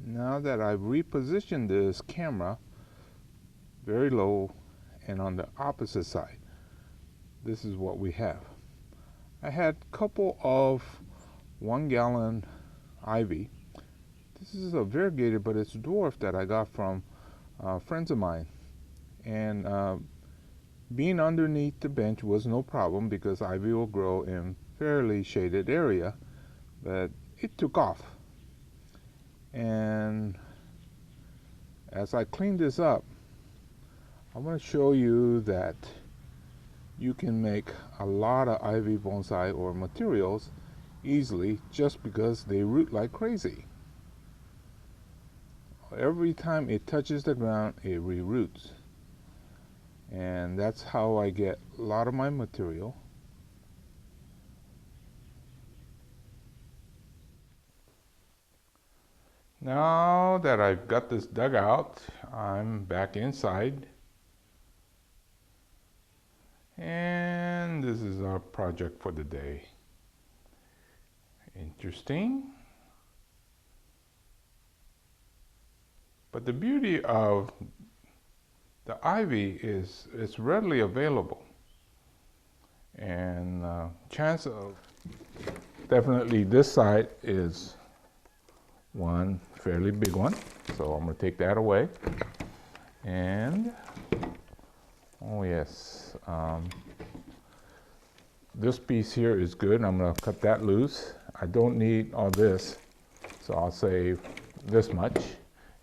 Now that I've repositioned this camera very low and on the opposite side, this is what we have. I had a couple of 1-gallon ivy. This is a variegated, but it's dwarf that I got from friends of mine. And being underneath the bench was no problem because ivy will grow in fairly shaded area, but it took off. And as I clean this up, I want to show you that you can make a lot of ivy bonsai or materials easily just because they root like crazy. Every time it touches the ground, it re-roots. And that's how I get a lot of my material. Now that I've got this dug out, I'm back inside. And this is our project for the day. Interesting. But the beauty of the ivy is it's readily available. And chance of, definitely this side is one fairly big one, so I'm going to take that away. And oh yes, this piece here is good. I'm going to cut that loose. I don't need all this, so I'll save this much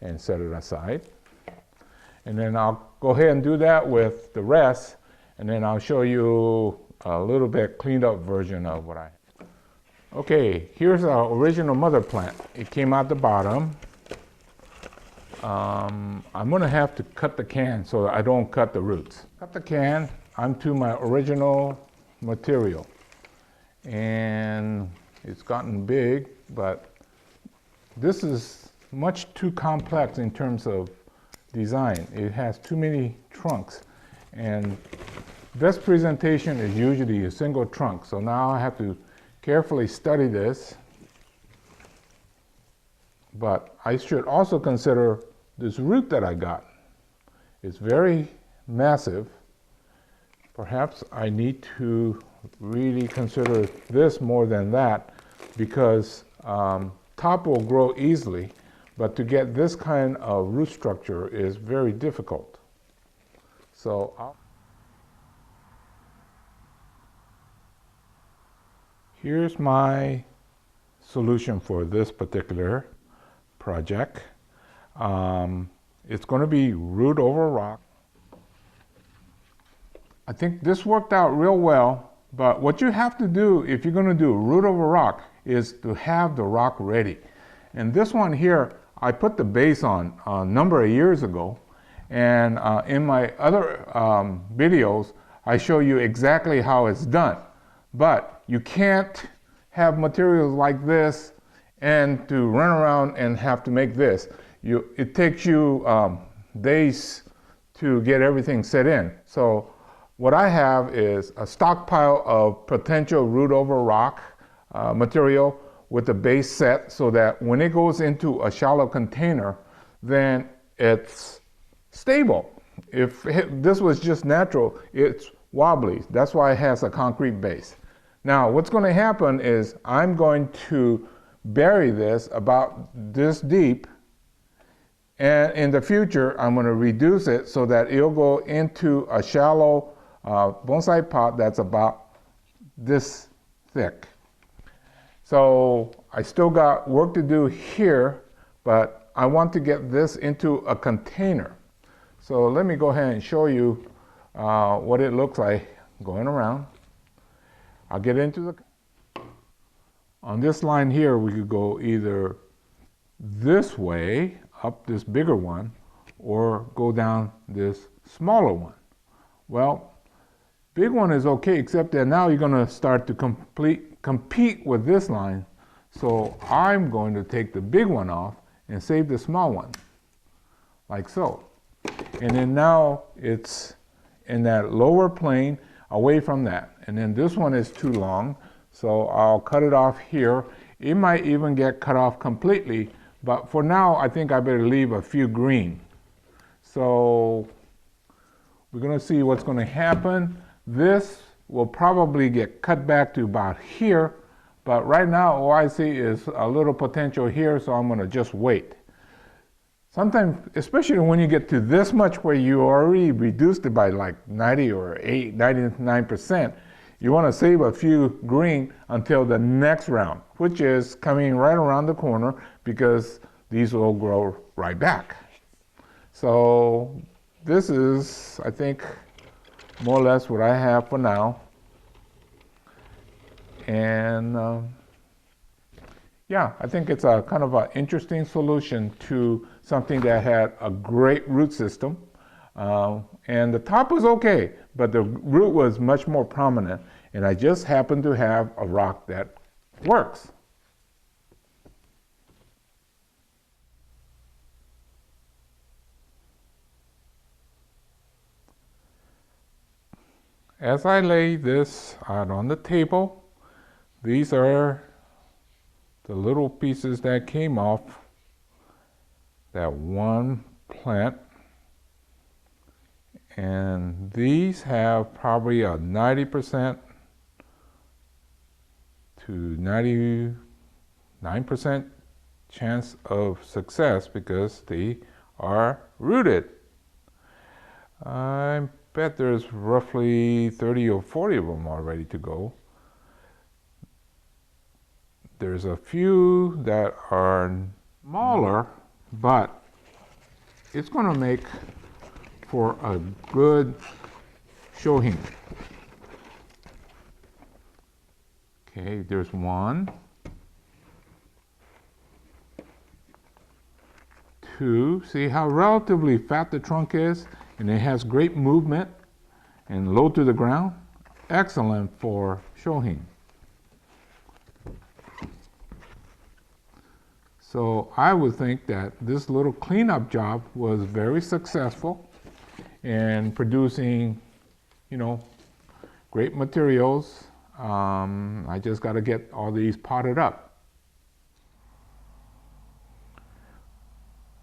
and set it aside. And then I'll go ahead and do that with the rest, and then I'll show you a little bit cleaned up version of what I have. Okay, here's our original mother plant. It came out the bottom. I'm going to have to cut the can so that I don't cut the roots. Cut the can onto my original material. And it's gotten big, but this is much too complex in terms of design. It has too many trunks. And best presentation is usually a single trunk. So now I have to carefully study this, but I should also consider this root that I got. It's very massive. Perhaps I need to really consider this more than that, because top will grow easily, but to get this kind of root structure is very difficult. So here's my solution for this particular project. It's going to be root over rock. I think this worked out real well, but what you have to do if you're going to do root over rock is to have the rock ready. And this one here, I put the base on a number of years ago, and in my other videos, I show you exactly how it's done. But you can't have materials like this and to run around and have to make this. It takes you days to get everything set in. So what I have is a stockpile of potential root over rock material with the base set, so that when it goes into a shallow container, then it's stable. If this was just natural, it's wobbly. That's why it has a concrete base. Now, what's going to happen is I'm going to bury this about this deep, and in the future, I'm going to reduce it so that it'll go into a shallow bonsai pot that's about this thick. So I still got work to do here, but I want to get this into a container. So let me go ahead and show you what it looks like going around. I'll get into the... On this line here, we could go either this way, up this bigger one, or go down this smaller one. Well, big one is okay, except that now you're going to start to compete with this line. So I'm going to take the big one off and save the small one, like so. And then now it's in that lower plane away from that. And then this one is too long, so I'll cut it off here. It might even get cut off completely, But for now, I think I better leave a few green. So we're going to see what's going to happen. This will probably get cut back to about here, but right now all I see is a little potential here, so I'm going to just wait. Sometimes, especially when you get to this much where you already reduced it by like 90 or 99%, you want to save a few green until the next round, which is coming right around the corner, because these will grow right back. So this is, I think, more or less what I have for now. And yeah, I think it's a kind of an interesting solution to something that had a great root system. And the top was okay, but the root was much more prominent. And I just happened to have a rock that works. As I lay this out on the table, these are the little pieces that came off that one plant. And these have probably a 90% to 99% chance of success because they are rooted. I bet there's roughly 30 or 40 of them all ready to go. There's a few that are smaller, but it's going to make for a good shohin. Okay, there's one, two. See how relatively fat the trunk is, and it has great movement and low to the ground. Excellent for shohin. So I would think that this little cleanup job was very successful in producing, great materials. I just got to get all these potted up.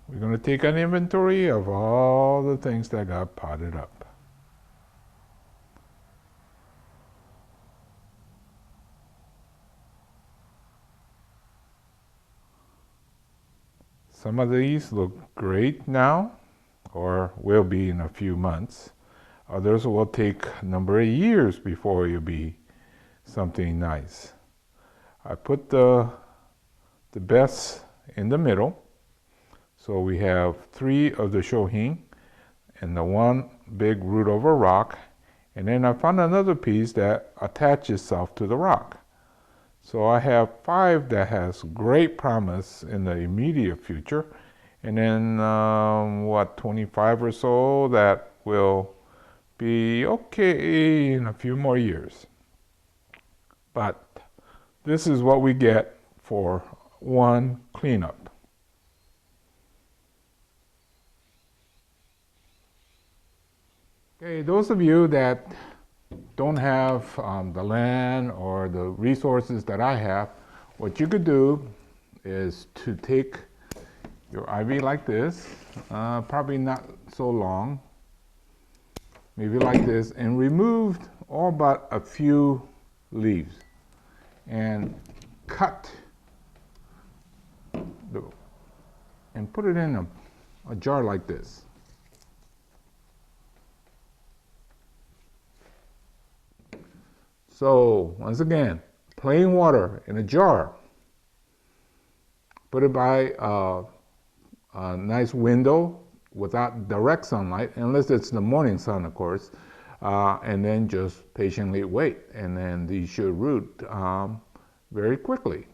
We're going to take an inventory of all the things that got potted up. Some of these look great now, or will be in a few months. Others will take a number of years before you'll be something nice. I put the best in the middle. So we have 3 of the shohin and the one big root over rock. And then I found another piece that attaches itself to the rock. So I have 5 that has great promise in the immediate future. And then 25 or so that will be okay in a few more years. But this is what we get for one cleanup. Okay, those of you that don't have the land or the resources that I have, what you could do is to take your ivy like this, probably not so long, maybe like this, and remove all but a few leaves and cut and put it in a jar like this. So once again, plain water in a jar. Put it by a nice window without direct sunlight, unless it's the morning sun, of course, and then just patiently wait, and then these should root very quickly.